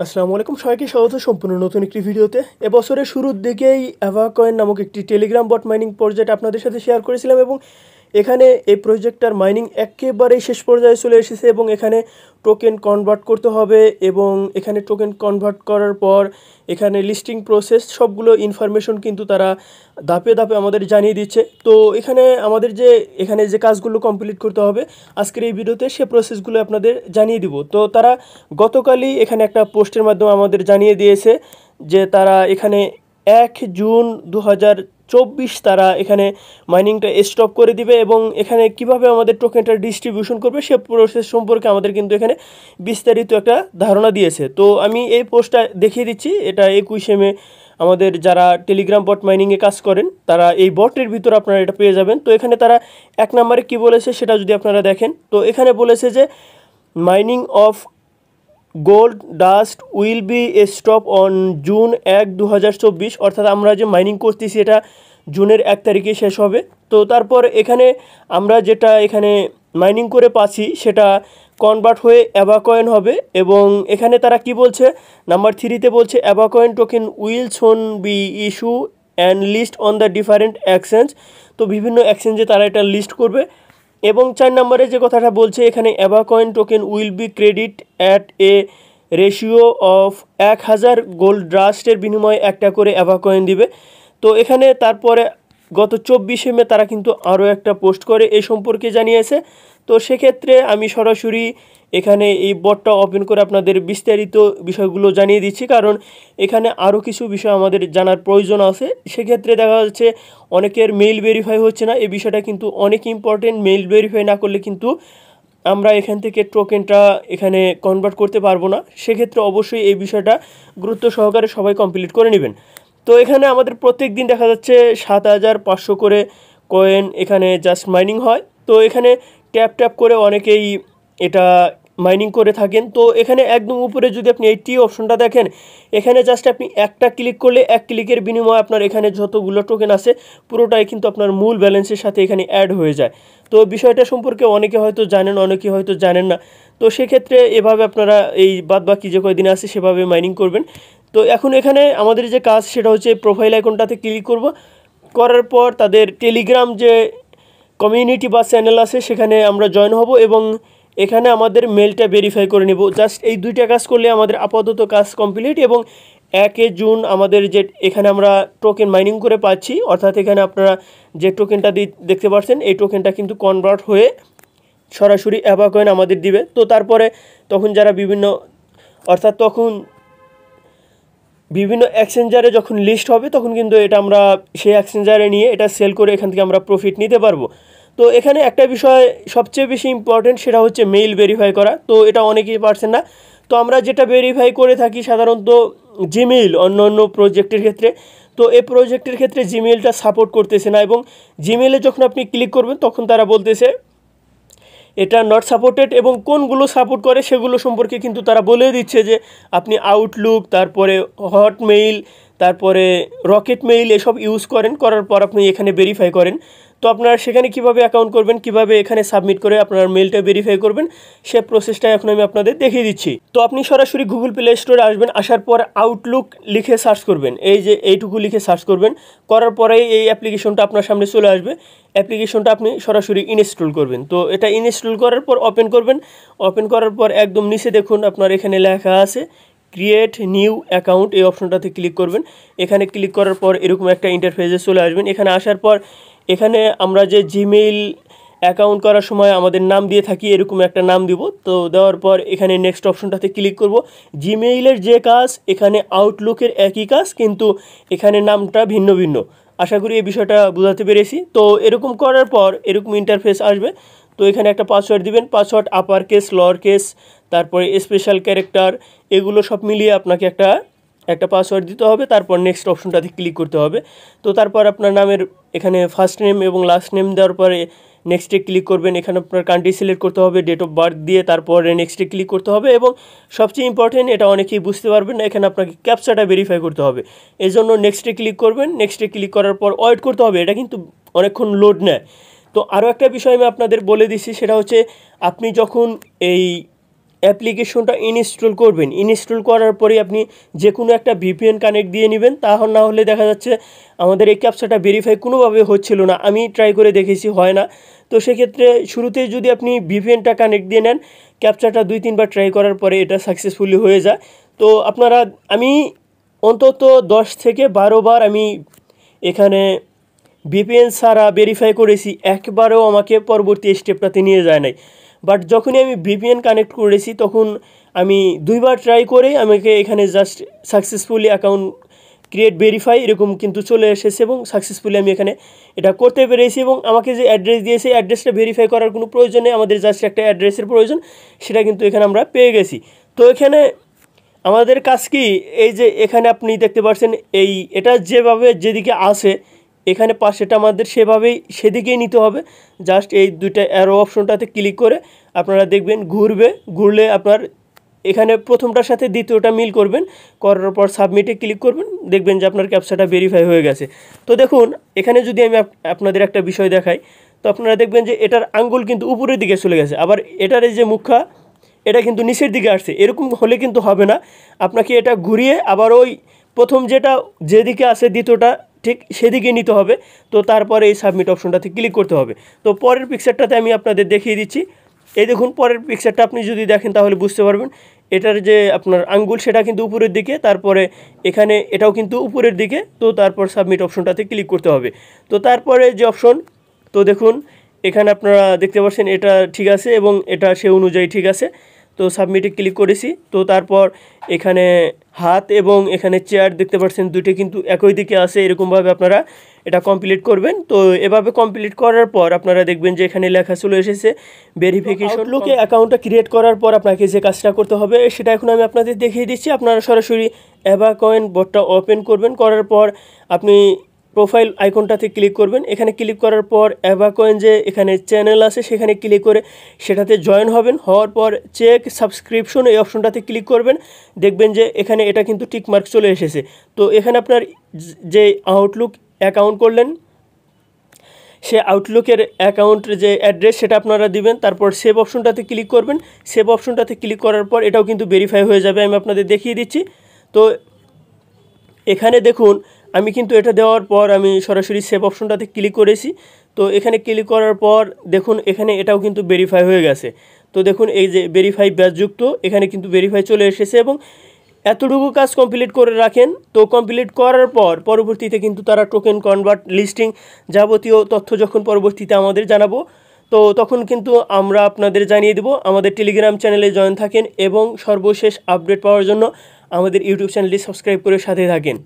আসসালামু আলাইকুম, সবাইকে স্বাগত সম্পূর্ণ নতুন একটি ভিডিওতে। এবছরের শুরুর দিকেই অ্যাভাকয়েন নামক একটি টেলিগ্রাম বট মাইনিং প্রজেক্ট আপনাদের সাথে শেয়ার করেছিলাম এবং এখানে এই প্রজেক্টটার মাইনিং একেবারেই শেষ পর্যায়ে চলে এসেছে এবং এখানে টোকেন কনভার্ট করতে হবে এবং এখানে টোকেন কনভার্ট করার পর এখানে লিস্টিং প্রসেস সবগুলো ইনফরমেশন কিন্তু তারা ধাপে ধাপে আমাদের জানিয়ে দিচ্ছে। তো এখানে আমাদের এখানে যে কাজগুলো কমপ্লিট করতে হবে আজকের এই ভিডিওতে সে প্রসেসগুলো আপনাদের জানিয়ে দিব। তো তারা গতকালই এখানে একটা পোস্টের মাধ্যমে আমাদের জানিয়ে দিয়েছে যে তারা এখানে 1 জুন 2024 তারা এখানে মাইনিংটা স্টপ করে দিবে এবং এখানে কিভাবে আমাদের টোকেনটা ডিস্ট্রিবিউশন করবে সে প্রসেস সম্পর্কে আমাদের কিন্তু এখানে বিস্তারিত একটা ধারণা দিয়েছে। তো আমি এই পোস্টটা দেখিয়ে দিচ্ছি। এটা 21 মে আমাদের যারা টেলিগ্রাম বট মাইনিংয়ে কাজ করেন তারা এই বটের ভিতর আপনারা এটা পেয়ে যাবেন। তো এখানে তারা 1 নম্বরে কী বলেছে সেটা যদি আপনারা দেখেন, তো এখানে বলেছে যে mining of gold dust will be stop on June 1, 2024, অর্থাৎ আমরা যে মাইনিং করতেছি এটা জুনের 1 তারিখে শেষ হবে। তো তারপর এখানে আমরা যেটা এখানে মাইনিং করে পাচ্ছি সেটা কনভার্ট হয়ে অ্যাভাকয়েন হবে এবং এখানে তারা কি বলছে, নাম্বার 3তে বলছে Avacoin token will soon be issue and list on the different exchange. তো বিভিন্ন এক্সচেঞ্জে তারা এটা লিস্ট করবে এবং 4 নম্বরে যে কথাটা বলছে এখানে Avacoin token will be credit at a ratio of 1000 gold ডাস্টের বিনিময়ে একটা করে অ্যাভাকয়েন দিবে। তো এখানে তারপরে গত 24 মে তারা কিন্তু আরও একটা পোস্ট করে এই সম্পর্কে জানিয়েছে। তো সেক্ষেত্রে আমি সরাসরি এখানে এই বটটা ওপেন করে আপনাদের বিস্তারিত বিষয়গুলো জানিয়ে দিচ্ছি, কারণ এখানে আরও কিছু বিষয় আমাদের জানার প্রয়োজন আছে। সেক্ষেত্রে দেখা যাচ্ছে অনেকের মেইল ভেরিফাই হচ্ছে না, এই বিষয়টা কিন্তু অনেক ইম্পর্টেন্ট। মেইল ভেরিফাই না করলে কিন্তু আমরা এখান থেকে টোকেনটা এখানে কনভার্ট করতে পারবো না। সেক্ষেত্রে অবশ্যই এই বিষয়টা গুরুত্ব সহকারে সবাই কমপ্লিট করে নেবেন। তো এখানে আমাদের প্রত্যেক দিন দেখা যাচ্ছে 7500 করে কয়েন এখানে জাস্ট মাইনিং হয়। তো এখানে ট্যাপ ট্যাপ করে অনেকেই এটা মাইনিং করে থাকেন। তো এখানে একদম উপরে যদি আপনি এই টি অপশনটা দেখেন, এখানে জাস্ট আপনি একটা ক্লিক করলে 1 ক্লিকের বিনিময়ে আপনার এখানে যতগুলো টোকেন আছে পুরোটাই কিন্তু আপনার মূল ব্যালেন্সের সাথে এখানে অ্যাড হয়ে যায়। তো বিষয়টা সম্পর্কে অনেকে হয়তো জানেন, অনেকে হয়তো জানেন না। তো সেক্ষেত্রে এভাবে আপনারা এই বাদবাকি যে কয়দিন আছে সেভাবে মাইনিং করবেন। তো এখন এখানে আমাদের যে কাজ সেটা হচ্ছে প্রোফাইল আইকনটাতে ক্লিক করব, করার পর তাদের টেলিগ্রাম যে কমিউনিটি বা চ্যানেল আছে সেখানে আমরা জয়েন হব এবং এখানে আমাদের মেলটা ভেরিফাই করে নেব। জাস্ট এই 2টা কাজ করলে আমাদের আপাতত কাজ কমপ্লিট এবং 1 জুন আমাদের যে এখানে আমরা টোকেন মাইনিং করে পাচ্ছি, অর্থাৎ এখানে আপনারা যে টোকেনটা দেখতে পাচ্ছেন এই টোকেনটা কিন্তু কনভার্ট হয়ে সরাসরি অ্যাভাকয়েন আমাদের দিবে। তো তারপরে তখন যারা তখন বিভিন্ন এক্সচেঞ্জারে যখন লিস্ট হবে তখন কিন্তু এটা আমরা সেই এক্সচেঞ্জারে নিয়ে এটা সেল করে এখান থেকে আমরা প্রফিট নিতে পারবো। তো এখানে একটা বিষয় সবচেয়ে বেশি ইম্পর্টেন্ট, সেটা হচ্ছে মেইল ভেরিফাই করা। তো এটা অনেকেই পারছেন না। তো আমরা যেটা ভেরিফাই করে থাকি সাধারণত জিমেইল, অন্য প্রজেক্টের ক্ষেত্রে। তো এই প্রজেক্টের ক্ষেত্রে জিমেইলটা সাপোর্ট করতেছে না এবং জিমেইলে যখন আপনি ক্লিক করবেন তখন তারা বলতেছে এটা নট সাপোর্টেড এবং কোনগুলো সাপোর্ট করে সেগুলো সম্পর্কে কিন্তু তারা বলে দিচ্ছে যে আপনি আউটলুক, তারপরে হটমেইল, তারপরে রকেট মেইল এসব ইউজ করার পর আপনি এখানে ভেরিফাই করেন। তো আপনারা সেখানে কিভাবে অ্যাকাউন্ট করবেন, কিভাবে এখানে সাবমিট করে আপনার মেইলটা ভেরিফাই করবেন সে প্রসেসটা এখন আমি আপনাদের দেখিয়ে দিচ্ছি। তো আপনি সরাসরি গুগল প্লে স্টোরে আসবেন, আসার পর আউটলুক লিখে সার্চ করবেন, এই যে এইটুকু লিখে সার্চ করবেন, করার পরেই এই অ্যাপ্লিকেশনটা আপনার সামনে চলে আসবে। অ্যাপ্লিকেশনটা আপনি সরাসরি ইনস্টল করবেন। তো এটা ইনস্টল করার পর ওপেন করবেন। ওপেন করার পর একদম নিচে দেখুন আপনার এখানে লেখা আছে ক্রিয়েট নিউ অ্যাকাউন্ট, এই অপশনটাতে ক্লিক করবেন। এখানে ক্লিক করার পর এরকম একটা ইন্টারফেসে চলে আসবেন। এখানে আসার পর এখানে আমরা যে জিমেইল অ্যাকাউন্ট করার সময় আমাদের নাম দিয়ে থাকি এরকম একটা নাম দিব। তো দেওয়ার পর এখানে নেক্সট অপশনটাতে ক্লিক করব। জিমেইলের যে কাজ এখানে আউটলুকের একই কাজ, কিন্তু এখানে নামটা ভিন্ন ভিন্ন। আশা করি এই বিষয়টা বোঝাতে পেরেছি। তো এরকম করার পর এরকম ইন্টারফেস আসবে। তো এখানে একটা পাসওয়ার্ড দিবেন, password upper case, lower case, তারপরে স্পেশাল ক্যারেক্টার, এগুলো সব মিলিয়ে আপনাকে একটা পাসওয়ার্ড দিতে হবে। তারপর নেক্সট অপশনটাতে ক্লিক করতে হবে। তো তারপর আপনার নামের এখানে ফার্স্ট নেম এবং লাস্ট নেম দেওয়ার পরে নেক্সটে ক্লিক করবেন। এখানে আপনার কান্ট্রি সিলেক্ট করতে হবে, ডেট অফ বার্থ দিয়ে তারপরে নেক্সটে ক্লিক করতে হবে এবং সবচেয়ে ইম্পর্টেন্ট, এটা অনেকেই বুঝতে পারবেন না, এখানে আপনাকে ক্যাপচাটা ভেরিফাই করতে হবে। এই জন্য নেক্সটে ক্লিক করবেন। নেক্সটে ক্লিক করার পর ওয়েট করতে হবে, এটা কিন্তু অনেকক্ষণ লোড নেয়। তো আরও একটা বিষয় আমি আপনাদের বলে দিচ্ছি, সেটা হচ্ছে আপনি যখন এই অ্যাপ্লিকেশনটা ইনস্টল করবেন। ইনস্টল করার পরে আপনি যে কোনো একটা ভিপিএন কানেক্ট দিয়ে নেবেন, তাহলে না হলে দেখা যাচ্ছে আমাদের এই ক্যাপচাটা ভেরিফাই কোনোভাবে হচ্ছিল না। আমি ট্রাই করে দেখেছি, হয় না। তো সেক্ষেত্রে শুরুতেই যদি আপনি ভিপিএনটা কানেক্ট দিয়ে নেন, ক্যাপচাটা 2-3 বার ট্রাই করার পরে এটা সাকসেসফুলি হয়ে যায়। তো আপনারা, আমি অন্তত 10 থেকে 12 বার আমি এখানে ভিপিএন ছাড়া ভেরিফাই করেছি, একবারও আমাকে পরবর্তী স্টেপটাতে নিয়ে যায় নাই। বাট যখনই আমি ভিপিএন কানেক্ট করেছি তখন আমি 2 বার ট্রাই করে আমাকে এখানে just successfully account create verify এরকম কিন্তু চলে এসেছে এবং সাকসেসফুলি আমি এখানে এটা করতে পেরেছি। এবং আমাকে যে অ্যাড্রেস দিয়েছে, অ্যাড্রেসটা ভেরিফাই করার কোনো প্রয়োজন নেই, আমাদের জাস্ট একটা অ্যাড্রেসের প্রয়োজন, সেটা কিন্তু এখানে আমরা পেয়ে গেছি। তো এখানে আমাদের কাজ কি, এই যে এখানে আপনি দেখতে পাচ্ছেন এটা যেভাবে যেদিকে আসে এখানে পাশেটা আমাদের সেভাবেই সেদিকেই নিতে হবে। জাস্ট এই 2টা অ্যারো অপশনটাতে ক্লিক করে আপনারা দেখবেন ঘুরলে আপনার এখানে প্রথমটার সাথে দ্বিতীয়টা মিল করবেন, করার পর সাবমিটে ক্লিক করবেন, দেখবেন যে আপনার ক্যাপচাটা ভেরিফাই হয়ে গেছে। তো দেখুন এখানে যদি আমি আপনাদের একটা বিষয় দেখাই, তো আপনারা দেখবেন যে এটার আঙ্গুল কিন্তু উপরের দিকে চলে গেছে, আবার এটার এই যে মুখা এটা কিন্তু নিচের দিকে আসছে। এরকম হলে কিন্তু হবে না, আপনাকে এটা ঘুরিয়ে আবার ওই প্রথম যেদিকে আছে দ্বিতীয়টা ঠিক সেদিকে নিতে হবে। তো তারপরে এই সাবমিট অপশনটাতে ক্লিক করতে হবে। তো পরের পিকচারটাতে আমি আপনাদের দেখিয়ে দিচ্ছি। এই দেখুন পরের পিকচারটা আপনি যদি দেখেন তাহলে বুঝতে পারবেন এটার যে আপনার আঙ্গুল সেটা কিন্তু উপরের দিকে, তারপরে এখানে এটাও কিন্তু উপরের দিকে। তো তারপর সাবমিট অপশনটাতে ক্লিক করতে হবে। তো তারপরে যে অপশন, তো দেখুন এখানে আপনারা দেখতে পাচ্ছেন এটা ঠিক আছে এবং এটা সে অনুযায়ী ঠিক আছে। তো সাবমিটে ক্লিক করেছি। তো তারপর এখানে হাত এবং এখানে চেয়ার দেখতে পাচ্ছেন, দুটো কিন্তু একই দিকে আছে। এরকমভাবে আপনারা এটা কমপ্লিট করবেন। তো এভাবে কমপ্লিট করার পর আপনারা দেখবেন যে এখানে লেখা চলে এসেছে ভেরিফিকেশন। আউটলুকে অ্যাকাউন্টটা ক্রিয়েট করার পর আপনাকে যে কাজটা করতে হবে সেটা এখন আমি আপনাদের দেখিয়ে দিচ্ছি। আপনারা সরাসরি অ্যাভাকয়েন বটটা ওপেন করবেন, করার পর আপনি প্রোফাইল আইকনটাতে ক্লিক করবেন। এখানে ক্লিক করার পর অ্যাভাকয়েন যে এখানে চ্যানেল আছে সেখানে ক্লিক করে সেটাতে জয়েন হবেন। হওয়ার পর চেক সাবস্ক্রিপশন এই অপশনটাতে ক্লিক করবেন, দেখবেন যে এখানে এটা কিন্তু টিকমার্ক চলে এসেছে। তো এখানে আপনার যে আউটলুক অ্যাকাউন্ট করলেন সে আউটলুকের অ্যাকাউন্টের যে অ্যাড্রেস সেটা আপনারা দিবেন, তারপর সেভ অপশনটাতে ক্লিক করবেন। সেভ অপশনটাতে ক্লিক করার পর এটাও কিন্তু ভেরিফাই হয়ে যাবে, আমি আপনাদের দেখিয়ে দিচ্ছি। তো এখানে দেখুন আমি কিন্তু এটা দেওয়ার পর আমি সরাসরি সেভ অপশনটাতে ক্লিক করেছি। তো এখানে ক্লিক করার পর দেখুন এখানে এটাও কিন্তু ভেরিফাই হয়ে গেছে। তো দেখুন এই যে ভেরিফাই ব্যাচযুক্ত, এখানে কিন্তু ভেরিফাই চলে এসেছে এবং এতটুকু কাজ কমপ্লিট করে রাখেন। তো কমপ্লিট করার পর পরবর্তীতে কিন্তু তারা টোকেন কনভার্ট লিস্টিং যাবতীয় তথ্য যখন পরবর্তীতে আমাদের জানাবো, তো তখন কিন্তু আমরা আপনাদের জানিয়ে দেব। আমাদের টেলিগ্রাম চ্যানেলে জয়েন থাকেন এবং সর্বশেষ আপডেট পাওয়ার জন্য আমাদের ইউটিউব চ্যানেলটি সাবস্ক্রাইব করে সাথে থাকেন।